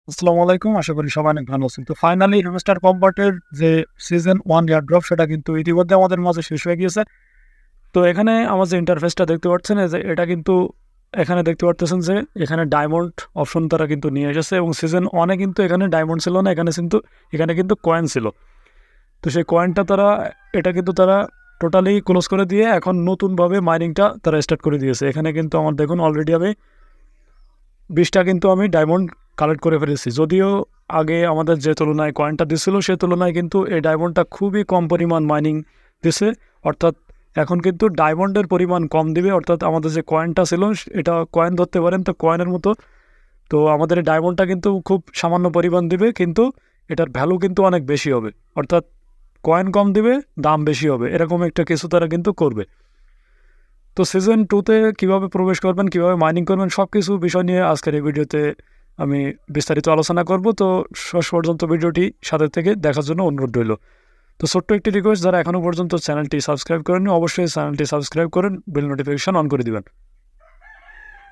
আসসালামু আলাইকুম। আশা করি সবাই অনেক ভালো আছেন। তো ফাইনালি হ্যামস্টার কম্বাটের যে সিজন 1 এয়ারড্রপ সেটা কিন্তু ইতিমধ্যে আমাদের মাঝে শেষ হয়ে গিয়েছে। তো এখানে আমার যে ইন্টারফেসটা দেখতে পাচ্ছেন এই যে এটা কিন্তু এখানে দেখতে পারতেছেন যে এখানে ডায়মন্ড অপশন তারা কিন্তু নিয়ে এসেছে এবং সিজন 1 এ কিন্তু এখানে ডায়মন্ড ছিল না, এখানে কিন্তু কয়েন ছিল। তো সেই কয়েনটা এটা কিন্তু তারা টোটালি ক্লোজ করে দিয়ে এখন নতুনভাবে মাইনিংটা তারা স্টার্ট করে দিয়েছে। এখানে কিন্তু আমার দেখুন অলরেডি আমি 20টা কিন্তু আমি ডায়মন্ড কালেক্ট করে ফেলেছি। যদিও আগে আমাদের যে তুলনায় কয়েনটা দিছিল সে তুলনায় কিন্তু এই ডায়মন্ডটা খুবই কম পরিমাণ মাইনিং দিছে। অর্থাৎ এখন কিন্তু ডায়মন্ডের পরিমাণ কম দিবে, অর্থাৎ আমাদের যে কয়েনটা ছিল এটা কয়েন ধরতে পারেন তো কয়েনের মতো। তো আমাদের এই ডায়মন্ডটা কিন্তু খুব সামান্য পরিমাণ দিবে, কিন্তু এটার ভ্যালু কিন্তু অনেক বেশি হবে। অর্থাৎ কয়েন কম দিবে, দাম বেশি হবে, এরকম একটা কিছু তারা কিন্তু করবে। তো সিজন 2-তে কীভাবে প্রবেশ করবেন, কীভাবে মাইনিং করবেন, সব কিছু বিষয় নিয়ে আজকের এই ভিডিওতে আমি বিস্তারিত আলোচনা করব। তো শেষ পর্যন্ত ভিডিওটি সাথে থেকে দেখার জন্য অনুরোধ রইল। তো ছোট্ট একটি রিকোয়েস্ট, যারা এখনও পর্যন্ত চ্যানেলটি সাবস্ক্রাইব করেননি অবশ্যই চ্যানেলটি সাবস্ক্রাইব করেন, বেল নোটিফিকেশান অন করে দিবেন।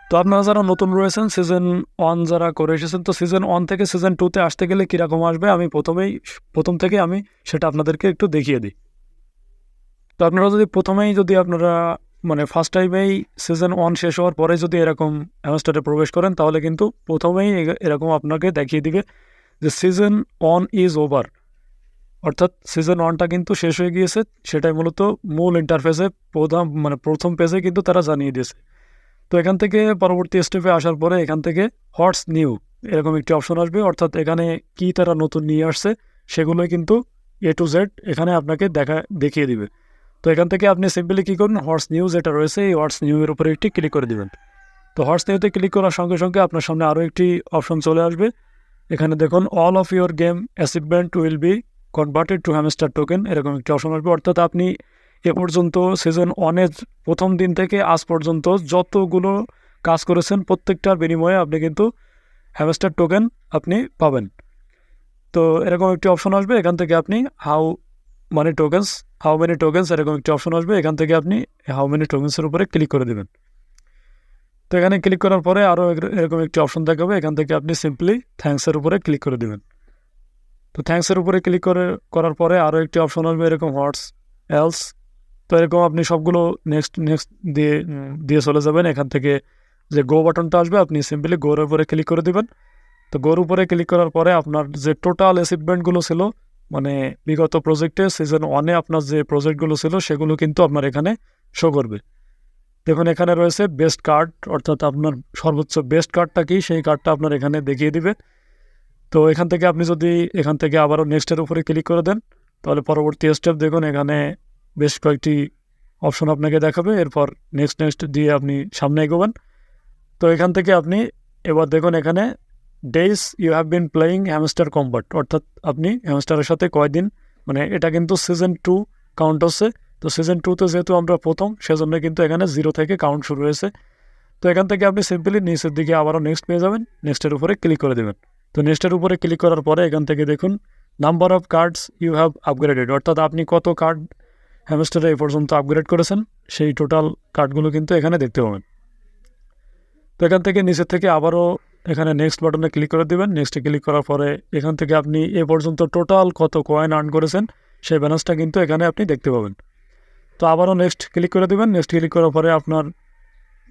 তো আপনারা যারা নতুন রয়েছেন, সিজন 1 যারা করে এসেছেন, তো সিজন 1 থেকে সিজন 2-তে আসতে গেলে কীরকম আসবে আমি প্রথম থেকে আমি সেটা আপনাদেরকে একটু দেখিয়ে দিই। তো আপনারা যদি আপনারা মানে ফার্স্ট টাইমেই সিজন 1 শেষ হওয়ার পরে যদি এরকম হ্যামস্টারে প্রবেশ করেন, তাহলে কিন্তু প্রথমেই এরকম আপনাকে দেখিয়ে দিবে যে সিজন 1 ইজ ওভার, অর্থাৎ সিজন 1টা কিন্তু শেষ হয়ে গিয়েছে। সেটাই মূলত মূল ইন্টারফেসে প্রথম পেজে কিন্তু তারা জানিয়ে দিয়েছে। তো এখান থেকে পরবর্তী স্টেপে আসার পরে এখান থেকে হোয়াটস নিউ এরকম একটি অপশন আসবে, অর্থাৎ এখানে কি তারা নতুন নিয়ে আসছে সেগুলোই কিন্তু A to Z এখানে আপনাকে দেখিয়ে দিবে। তো এখান থেকে আপনি সিম্পলি কী করুন, হোয়াটস নিউ যেটা রয়েছে এই হোয়াটস নিউ এর উপরে একটি ক্লিক করে দেবেন। তো হোয়াটস নিউতে ক্লিক করার সঙ্গে সঙ্গে আপনার সামনে আরও একটি অপশন চলে আসবে। এখানে দেখুন all of your game achievement will be converted to hamster token, এরকম একটি অপশন আসবে। অর্থাৎ আপনি এ পর্যন্ত সিজন 1-এর প্রথম দিন থেকে আজ পর্যন্ত যতগুলো কাজ করেছেন প্রত্যেকটার বিনিময়ে আপনি কিন্তু হ্যামস্টার টোকেন আপনি পাবেন। তো এরকম একটি অপশন আসবে, এখান থেকে আপনি হাউ মেনি টোকেন্স এরকম একটি অপশন আসবে, এখান থেকে আপনি হাউ মেনি টোকেন্সের উপরে ক্লিক করে দেবেন। তো এখানে ক্লিক করার পরে আরও এরকম একটি অপশন দেখাবে, এখান থেকে আপনি সিম্পলি থ্যাঙ্কসের উপরে ক্লিক করে দেবেন। তো থ্যাঙ্কসের উপরে ক্লিক করার পরে আরও একটি অপশন আসবে এরকম হোয়াটস এলস। তো এরকম আপনি সবগুলো নেক্সট দিয়ে দিয়ে চলে যাবেন। এখান থেকে যে গো বাটনটা আসবে আপনি সিম্পলি গোর উপরে ক্লিক করে দেবেন। তো গোর উপরে ক্লিক করার পরে আপনার যে টোটাল অ্যাচিভমেন্টগুলো ছিল, মানে বিগত প্রজেক্টে সিজন 1-এ আপনার যে প্রজেক্টগুলো ছিল সেগুলো কিন্তু আপনার এখানে শো করবে। দেখুন এখানে রয়েছে বেস্ট কার্ড, অর্থাৎ আপনার সর্বোচ্চ বেস্ট কার্ডটা কি সেই কার্ডটা আপনার এখানে দেখিয়ে দিবে। তো এখান থেকে আপনি যদি এখান থেকে আবারও নেক্সটের উপরে ক্লিক করে দেন, তাহলে পরবর্তী স্টেপ দেখুন এখানে বেশ কয়েকটি অপশন আপনাকে দেখাবে। এরপর নেক্সট দিয়ে আপনি সামনে এগোবেন। তো এখান থেকে আপনি এবার দেখুন এখানে days you have been playing hamster combat, অর্থাৎ আপনি হ্যামস্টারের সাথে কয়দিন, মানে এটা কিন্তু সিজন 2 কাউন্ট হচ্ছে। তো সিজন 2-তে যেহেতু আমরা প্রথম, সেজন্য কিন্তু এখানে 0 থেকে কাউন্ট শুরু হয়েছে। তো এখান থেকে আপনি সিম্পলি নিচের দিকে আবারও নেক্সট পেয়ে যাবেন, নেক্সটের উপরে ক্লিক করে দেবেন। তো নেক্সটের উপরে ক্লিক করার পরে এখান থেকে দেখুন number of cards you have upgraded, অর্থাৎ আপনি কত কার্ড হ্যামস্টারে এ পর্যন্ত আপগ্রেড করেছেন সেই টোটাল কার্ডগুলো কিন্তু এখানে দেখতে পাবেন। তো এখান থেকে নিচের থেকে আবারও এখানে নেক্সট বাটনে ক্লিক করে দেবেন। নেক্সটে ক্লিক করার পরে এখান থেকে আপনি এ পর্যন্ত টোটাল কত কয়েন আর্ন করেছেন সেই ব্যালেন্সটা কিন্তু এখানে আপনি দেখতে পাবেন। তো আবারও নেক্সট ক্লিক করে দেবেন। নেক্সট ক্লিক করার পরে আপনার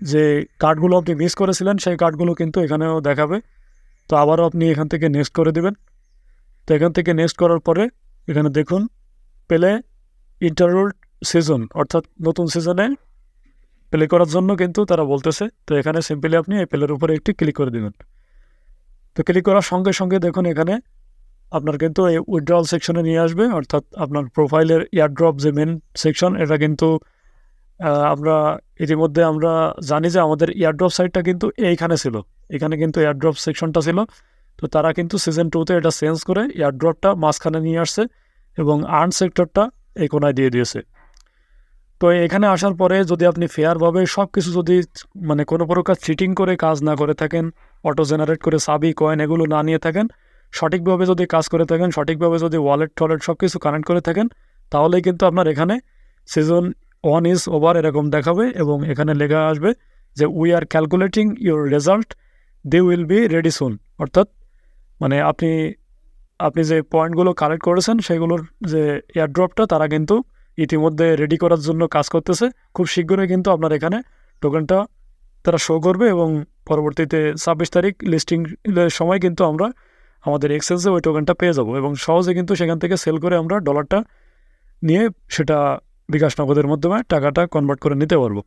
যে কার্ডগুলো আপনি মিস করেছিলেন সেই কার্ডগুলো কিন্তু এখানেও দেখাবে। তো আবারও আপনি এখান থেকে নেক্সট করে দেবেন। তো এখান থেকে নেক্সট করার পরে এখানে দেখুন প্লে ইন্টাররুলড সিজন, অর্থাৎ নতুন সিজনে প্লে করার জন্য কিন্তু তারা বলতেছে। তো এখানে সিম্পলি আপনি এই প্লের উপরে একটি ক্লিক করে দেবেন। তো ক্লিক করার সঙ্গে সঙ্গে দেখুন এখানে আপনার কিন্তু এই উইথড্রল সেকশনে নিয়ে আসবে, অর্থাৎ আপনার প্রোফাইলের এয়ারড্রপ যে মেন সেকশন, এটা কিন্তু আমরা ইতিমধ্যে আমরা জানি যে আমাদের এয়ারড্রপ সাইটটা কিন্তু এইখানে ছিল, এখানে কিন্তু এয়ারড্রপ সেকশনটা ছিল। তো তারা কিন্তু সিজন 2-তে এটা চেঞ্জ করে এয়ারড্রপটা মাঝখানে নিয়ে আসছে এবং আর্ন সেক্টরটা এই কোনায় দিয়ে দিয়েছে। তো এখানে আসার পরে যদি আপনি ফেয়ারভাবে সব কিছু যদি মানে কোনো প্রকার চিটিং করে কাজ না করে থাকেন, অটো জেনারেট করে সাবি কয়েন এগুলো না নিয়ে থাকেন, সঠিকভাবে যদি কাজ করে থাকেন, সঠিকভাবে যদি ওয়ালেট সব কিছু কানেক্ট করে থাকেন, তাহলেই কিন্তু আপনার এখানে সিজন 1 ইজ ওভার এরকম দেখাবে এবং এখানে লেখা আসবে যে we are calculating your result, they will be ready soon, অর্থাৎ মানে আপনি আপনি যে পয়েন্টগুলো কালেক্ট করেছেন সেগুলোর যে এয়ারড্রপটা তারা কিন্তু ইতিমধ্যে রেডি করার জন্য কাজ করতেছে। খুব শীঘ্রই কিন্তু আপনার এখানে টোকেনটা তারা শো করবে এবং পরবর্তীতে ২৬ তারিখ লিস্টিং সময় কিন্তু আমরা আমাদের এক্সচেঞ্জে ওই টোকেনটা পেয়ে যাব এবং সহজে কিন্তু সেখান থেকে সেল করে আমরা ডলারটা নিয়ে সেটা বিকাশ নগদের মাধ্যমে টাকাটা কনভার্ট করে নিতে পারবো।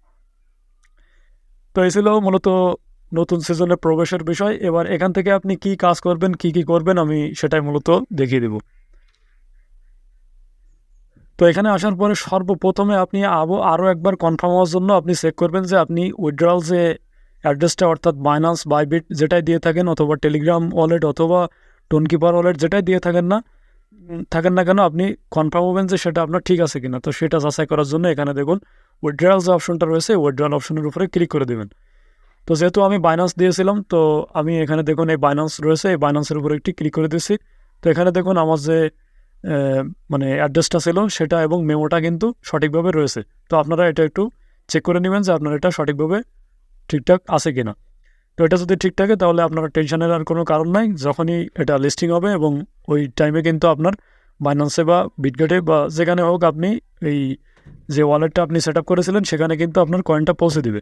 তো এই ছিল মূলত নতুন সিজনের প্রবেশের বিষয়। এবার এখান থেকে আপনি কি কাজ করবেন, কি করবেন আমি সেটাই মূলত দেখিয়ে দেব। তো এখানে আসার পরে সর্বপ্রথমে আপনি আরও একবার কনফার্ম হওয়ার জন্য আপনি চেক করবেন যে আপনি উইথড্রয়াল যে অ্যাড্রেসটা অর্থাৎ বাইন্যান্স, বাইবিট যেটাই দিয়ে থাকেন অথবা টেলিগ্রাম ওয়ালেট অথবা টোনকিপার ওয়ালেট যেটাই দিয়ে থাকেন না কেন আপনি কনফার্ম হবেন যে সেটা আপনার ঠিক আছে কিনা। তো সেটা যাচাই করার জন্য এখানে দেখুন উইথড্রয়াল যে অপশনটা রয়েছে উইথড্রয়াল অপশনের উপরে ক্লিক করে দেবেন। তো যেহেতু আমি বাইন্যান্স দিয়েছিলাম তো আমি এখানে দেখুন এই বাইন্যান্স রয়েছে, এই বাইন্যান্সের উপরে একটি ক্লিক করে দিচ্ছি। তো এখানে দেখুন আমার যে মানে অ্যাড্রেসটা ছিল সেটা এবং মেমোটা কিন্তু সঠিকভাবে রয়েছে। তো আপনারা এটা একটু চেক করে নেবেন যে আপনার এটা সঠিকভাবে ঠিকঠাক আছে কিনা। তো এটা যদি ঠিক থাকে তাহলে আপনার টেনশনের আর কোনো কারণ নাই। যখনই এটা লিস্টিং হবে এবং ওই টাইমে কিন্তু আপনার বাইন্যান্সে বা বিটগেটে বা যেখানে হোক আপনি এই যে ওয়ালেটটা আপনি সেট আপ করেছিলেন সেখানে কিন্তু আপনার কয়েনটা পৌঁছে দিবে।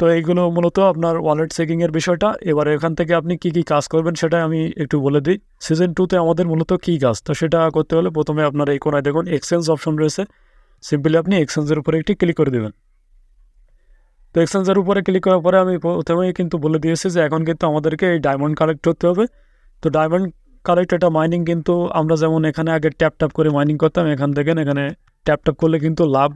তো এইগুলো মূলত আপনার ওয়ালেট চেকিংয়ের বিষয়টা। এবার এখান থেকে আপনি কি কাজ করবেন সেটা আমি একটু বলে দিই। সিজন 2তে আমাদের মূলত কী কাজ, তো সেটা করতে হলে প্রথমে আপনার এই কোনায় দেখুন এক্সচেঞ্জ অপশন রয়েছে। সিম্পলি আপনি এক্সচেঞ্জের উপরে একটি ক্লিক করে দেবেন। তো এক্সচেঞ্জের উপরে ক্লিক করার পরে আমি প্রথমেই কিন্তু বলে দিয়েছি যে এখন কিন্তু আমাদেরকে এই ডায়মন্ড কালেক্ট করতে হবে। তো ডায়মন্ড কালেক্ট এটা মাইনিং কিন্তু আমরা যেমন এখানে আগে ট্যাপ করে মাইনিং করতাম, এখানে ট্যাপ করলে কিন্তু লাভ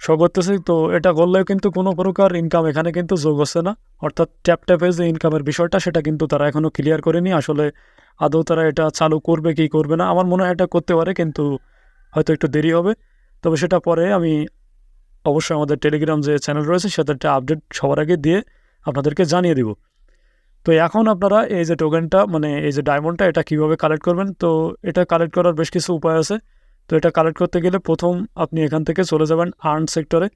শো করতেছে। তো এটা করলেও কিন্তু কোনো প্রকার ইনকাম এখানে কিন্তু যোগ হচ্ছে না, অর্থাৎ ট্যাপে যে ইনকামের বিষয়টা সেটা কিন্তু তারা এখনও ক্লিয়ার করেনি। আসলে আদৌ তারা এটা চালু করবে কি করবে না, আমার মনে হয় এটা করতে পারে, কিন্তু হয়তো একটু দেরি হবে। তবে সেটা পরে আমি অবশ্যই আমাদের টেলিগ্রাম যে চ্যানেল রয়েছে সেটাতে আপডেট সবার আগে দিয়ে আপনাদেরকে জানিয়ে দিব। তো এখন আপনারা এই যে টোকেনটা মানে এই যে ডায়মন্ডটা এটা কীভাবে কালেক্ট করবেন, তো এটা কালেক্ট করার বেশ কিছু উপায় আছে। তো এটা কালেক্ট করতে গেলে প্রথম আপনি এখান থেকে চলে যাবেন আর্ন সেক্টরে।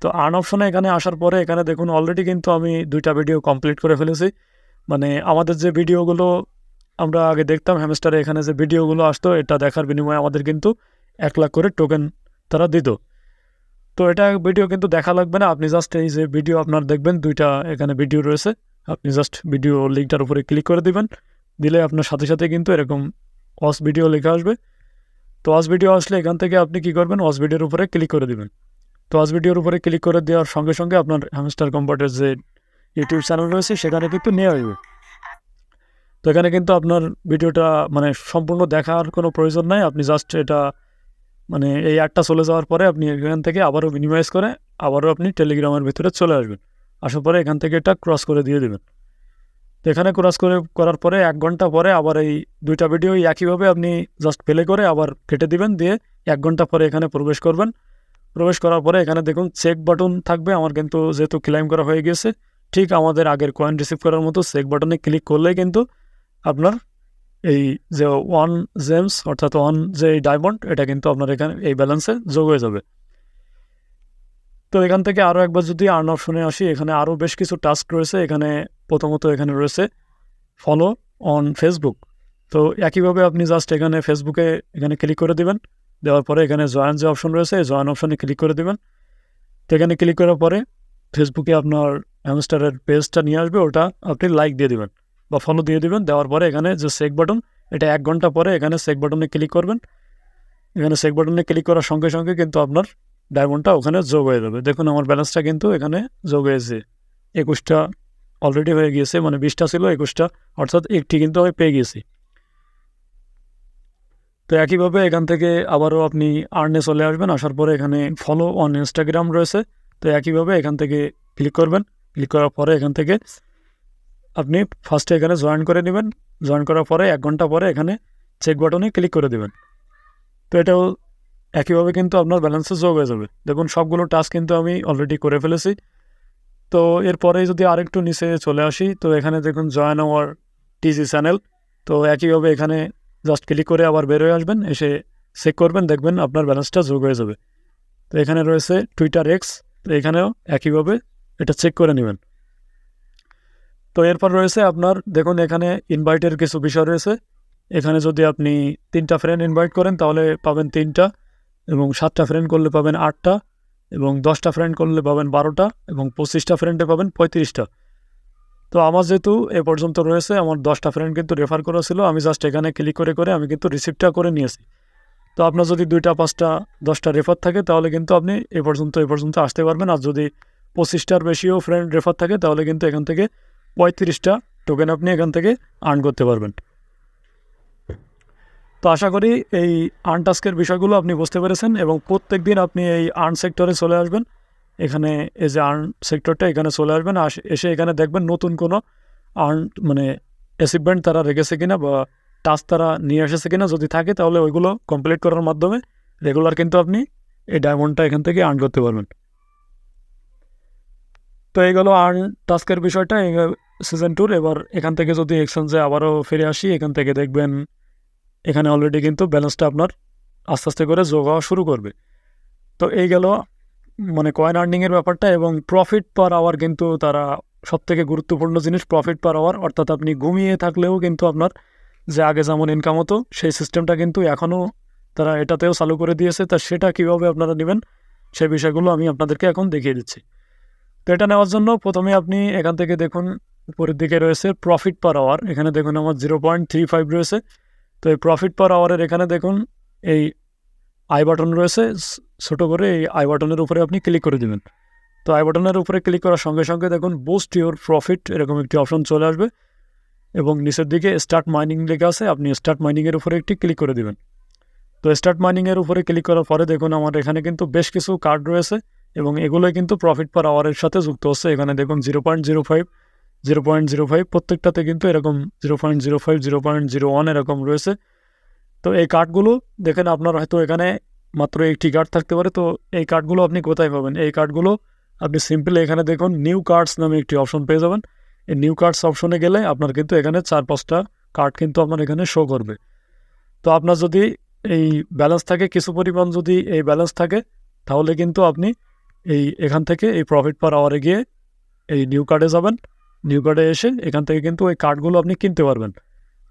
তো আর্ন অপশনে এখানে আসার পরে এখানে দেখুন অলরেডি কিন্তু আমি 2টা ভিডিও কমপ্লিট করে ফেলেছি। মানে আমাদের যে ভিডিওগুলো আমরা আগে দেখতাম হ্যামস্টারে, এখানে যে ভিডিওগুলো আসতো এটা দেখার বিনিময়ে আমাদের কিন্তু 1 লাখ করে টোকেন তারা দিত। তো এটা ভিডিও কিন্তু দেখা লাগবে না, আপনি জাস্ট এই যে ভিডিও আপনার দেখবেন 2টা এখানে ভিডিও রয়েছে, আপনি জাস্ট ভিডিও লিঙ্কটার উপরে ক্লিক করে দিবেন। দিলে আপনার সাথে সাথে কিন্তু এরকম ওয়াচ ভিডিও লেখা আসবে। তো ওয়াচ ভিডিও আসলে এখান থেকে আপনি কী করবেন, ওয়াচ ভিডিওর উপরে ক্লিক করে দিবেন। তো ওয়াচ ভিডিওর উপরে ক্লিক করে দেওয়ার সঙ্গে সঙ্গে আপনার হ্যামস্টার কম্পার্টের যে ইউটিউব চ্যানেল রয়েছে সেখানে কিন্তু নিয়ে আসবে। তো এখানে কিন্তু আপনার ভিডিওটা মানে সম্পূর্ণ দেখার কোনো প্রয়োজন নাই, আপনি জাস্ট এটা মানে এই অ্যাডটা চলে যাওয়ার পরে আপনি এখান থেকে আবারও মিনিমাইজ করে আবারও আপনি টেলিগ্রামের ভিতরে চলে আসবেন। আসার পরে এখান থেকে এটা ক্রস করে দিয়ে দেবেন। তো এখানে ক্রস করার পরে 1 ঘন্টা পরে আবার এই 2টা ভিডিও একইভাবে আপনি জাস্ট প্লে করে আবার কেটে দিবেন, দিয়ে 1 ঘন্টা পরে এখানে প্রবেশ করবেন। প্রবেশ করার পরে এখানে দেখুন চেক বাটন থাকবে, আমার কিন্তু যেহেতু ক্লেম করা হয়ে গেছে ঠিক আমাদের আগের কয়েন রিসিভ করার মতো চেক বাটনে ক্লিক করলেই কিন্তু আপনার এই যে 1 জেমস অর্থাৎ 1 যে ডায়মন্ড এটা কিন্তু আপনার এখানে এই ব্যালেন্সে যোগ হয়ে যাবে। তো এখান থেকে আরও একবার যদি আর্ন অপশনে আসি, এখানে আরও বেশ কিছু টাস্ক রয়েছে। এখানে প্রথমত এখানে রয়েছে ফলো অন ফেসবুক। তো একইভাবে আপনি জাস্ট এখানে ফেসবুকে এখানে ক্লিক করে দেবেন। দেওয়ার পরে এখানে জয়েন যে অপশন রয়েছে এই জয়েন অপশনে ক্লিক করে দেবেন। তো এখানে ক্লিক করার পরে ফেসবুকে আপনার হ্যামস্টারের পেজটা নিয়ে আসবে, ওটা আপনি লাইক দিয়ে দেবেন বা ফলো দিয়ে দেবেন। দেওয়ার পরে এখানে যে চেক বাটন এটা 1 ঘন্টা পরে এখানে চেক বাটনে ক্লিক করবেন। এখানে চেক বাটনে ক্লিক করার সঙ্গে সঙ্গে কিন্তু আপনার ডায়মন্ডটা ওখানে যোগ হয়ে যাবে। দেখুন আমার ব্যালেন্সটা কিন্তু এখানে যোগ হয়েছে, 21টা অলরেডি হয়ে গিয়েছে, মানে 20টা ছিল 21টা, অর্থাৎ 1টি কিন্তু আমি পেয়ে গিয়েছি। তো একইভাবে এখান থেকে আবারও আপনি আর্নে চলে আসবেন। আসার পরে এখানে ফলো অন ইনস্টাগ্রাম রয়েছে। তো একইভাবে এখান থেকে ক্লিক করবেন। ক্লিক করার পরে এখান থেকে আপনি ফার্স্টে এখানে জয়েন করে নেবেন। জয়েন করার পরে 1 ঘন্টা পরে এখানে চেক বাটনে ক্লিক করে দেবেন। তো এটাও একইভাবে কিন্তু আপনার ব্যালেন্সে যোগ হয়ে যাবে। দেখুন সবগুলো টাস্ক কিন্তু আমি অলরেডি করে ফেলেছি। তো এরপরে যদি আরেকটু নিচে চলে আসি, তো এখানে দেখুন জয়েন আওয়ার টিজি চ্যানেল। তো একইভাবে এখানে জাস্ট ক্লিক করে আবার বের হয়ে আসবেন, এসে চেক করবেন, দেখবেন আপনার ব্যালেন্সটা যোগ হয়ে যাবে। তো এখানে রয়েছে টুইটার এক্স, তো এখানেও একইভাবে এটা চেক করে নেবেন। তো এরপর রয়েছে আপনার দেখুন এখানে ইনভাইটের কিছু বিষয় রয়েছে। এখানে যদি আপনি 3টা ফ্রেন্ড ইনভাইট করেন তাহলে পাবেন 3টা, এবং 7টা ফ্রেন্ড করলে পাবেন 8টা, এবং 10টা ফ্রেন্ড করলে পাবেন 12টা, এবং 25টা ফ্রেন্ডে পাবেন 35টা। তো আমার যেহেতু এ পর্যন্ত রয়েছে, আমার 10টা ফ্রেন্ড কিন্তু রেফার করা ছিল, আমি জাস্ট এখানে ক্লিক করে করে আমি কিন্তু রিসিপ্টটা করে নিয়েছি। তো আপনার যদি 2টা 5টা 10টা রেফার থাকে তাহলে কিন্তু আপনি এ পর্যন্ত আসতে পারবেন। আর যদি 25টার বেশিও ফ্রেন্ড রেফার থাকে তাহলে কিন্তু এখান থেকে 35টা টোকেন আপনি এখান থেকে আর্ন করতে পারবেন। তো আশা করি এই আর্ন টাস্কের বিষয়গুলো আপনি বুঝতে পেরেছেন, এবং প্রত্যেক দিন আপনি এই আর্ন সেক্টরে চলে আসবেন। এখানে এই যে আর্ন সেক্টরটা, এখানে চলে আসবেন, এসে এখানে দেখবেন নতুন কোনো আর্ন মানে অ্যাচিভমেন্ট তারা রেখেছে কিনা বা টাস্ক তারা নিয়ে এসেছে কিনা। যদি থাকে তাহলে ওইগুলো কমপ্লিট করার মাধ্যমে রেগুলার কিন্তু আপনি এই ডায়মন্ডটা এখান থেকে আর্ন করতে পারবেন। তো এইগুলো আর্ন টাস্কের বিষয়টা সিজন 2। এবার এখান থেকে যদি এক্সচেঞ্জে আবারও ফিরে আসি, এখান থেকে দেখবেন এখানে অলরেডি কিন্তু ব্যালেন্সটা আপনার আস্তে আস্তে করে যোগ হওয়া শুরু করবে। তো এই গেল মানে কয়েন আর্নিংয়ের ব্যাপারটা। এবং প্রফিট পার আওয়ার কিন্তু তারা সবথেকে গুরুত্বপূর্ণ জিনিস, প্রফিট পার আওয়ার। অর্থাৎ আপনি ঘুমিয়ে থাকলেও কিন্তু আপনার যে আগে যেমন ইনকাম হতো সেই সিস্টেমটা কিন্তু এখনও তারা এটাতেও চালু করে দিয়েছে। তা সেটা কীভাবে আপনারা নেবেন সেই বিষয়গুলো আমি আপনাদেরকে এখন দেখিয়ে দিচ্ছি। তো এটা নেওয়ার জন্য প্রথমে আপনি এখান থেকে দেখুন উপরের দিকে রয়েছে প্রফিট পার আওয়ার। এখানে দেখুন আমার 0.35 রয়েছে। তো এই প্রফিট পার আওয়ারের এখানে দেখুন এই আই বাটন রয়েছে, ছোটো করে এই আই বাটনের উপরে আপনি ক্লিক করে দেবেন। তো আই বাটনের উপরে ক্লিক করার সঙ্গে সঙ্গে দেখুন বুস্ট ইউর প্রফিট এরকম একটি অপশন চলে আসবে, এবং নিচের দিকে স্টার্ট মাইনিং লেখা আছে, আপনি স্টার্ট মাইনিংয়ের উপরে একটি ক্লিক করে দেবেন। তো স্টার্ট মাইনিংয়ের উপরে ক্লিক করার পরে দেখুন আমার এখানে কিন্তু বেশ কিছু কার্ড রয়েছে, এবং এগুলোই কিন্তু প্রফিট পার আওয়ারের সাথে যুক্ত হচ্ছে। এখানে দেখুন 0.05, 0.05 প্রত্যেকটাতে কিন্তু এরকম 0.05, 0.01 এরকম রয়েছে। তো এই কার্ডগুলো দেখেন আপনার হয়তো এখানে মাত্র একটি কার্ড থাকতে পারে। তো এই কার্ডগুলো আপনি কোথায় পাবেন? এই কার্ডগুলো আপনি সিম্পলি এখানে দেখুন নিউ কার্ডস নামে একটি অপশন পেয়ে যাবেন। এই নিউ কার্ডস অপশনে গেলে আপনার কিন্তু এখানে 4-5টা কার্ড কিন্তু আপনার এখানে শো করবে। তো আপনার যদি এই ব্যালেন্স থাকে, কিছু পরিমাণ যদি এই ব্যালেন্স থাকে, তাহলে কিন্তু আপনি এখান থেকে এই প্রফিট পার আওয়ারে গিয়ে এই নিউ কার্ডে যাবেন। নিউ কার্ডে এসে এখান থেকে কিন্তু ওই কার্ডগুলো আপনি কিনতে পারবেন।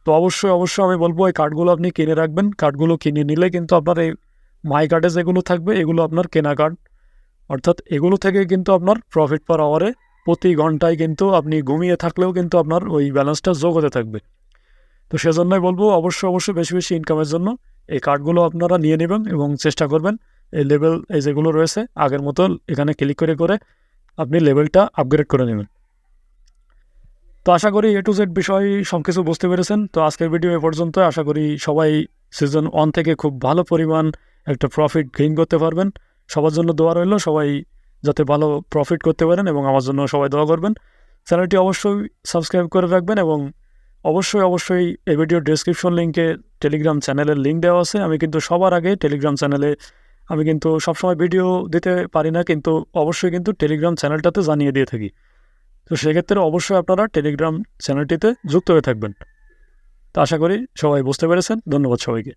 তো অবশ্যই আমি বলবো এই কার্ডগুলো আপনি কিনে রাখবেন। কার্ডগুলো কিনে নিলে কিন্তু আপনার এই মাই কার্ডে যেগুলো থাকবে এগুলো আপনার কেনা কার্ড, অর্থাৎ এগুলো থেকে কিন্তু আপনার প্রফিট পার আওয়ারে প্রতি ঘন্টায় কিন্তু আপনি ঘুমিয়ে থাকলেও কিন্তু আপনার ওই ব্যালেন্সটা যোগ হতে থাকবে। তো সেজন্যই বলবো অবশ্যই বেশি বেশি ইনকামের জন্য এই কার্ডগুলো আপনারা নিয়ে নেবেন, এবং চেষ্টা করবেন এই লেভেল এই যেগুলো রয়েছে আগের মতো এখানে ক্লিক করে করে আপনি লেভেলটা আপগ্রেড করে নেবেন। তো আশা করি A to Z বিষয় সব কিছু বুঝতে পেরেছেন। তো আজকের ভিডিও এ পর্যন্ত। আশা করি সবাই সিজন 1 থেকে খুব ভালো পরিমাণ একটা প্রফিট গেইন করতে পারবেন। সবার জন্য দোয়া রইল, সবাই যাতে ভালো প্রফিট করতে পারেন, এবং আমার জন্য সবাই দোয়া করবেন। চ্যানেলটি অবশ্যই সাবস্ক্রাইব করে রাখবেন, এবং অবশ্যই এই ভিডিওর ডেসক্রিপশন লিঙ্কে টেলিগ্রাম চ্যানেলের লিঙ্ক দেওয়া আছে। আমি কিন্তু সবার আগে টেলিগ্রাম চ্যানেলে আমি কিন্তু সবসময় ভিডিও দিতে পারি না, কিন্তু অবশ্যই কিন্তু টেলিগ্রাম চ্যানেলটাতে জানিয়ে দিয়ে থাকি। তো সেক্ষেত্রে অবশ্যই আপনারা টেলিগ্রাম চ্যানেলটিতে যুক্ত হয়ে থাকবেন। তো আশা করি সবাই বুঝতে পেরেছেন। ধন্যবাদ সবাইকে।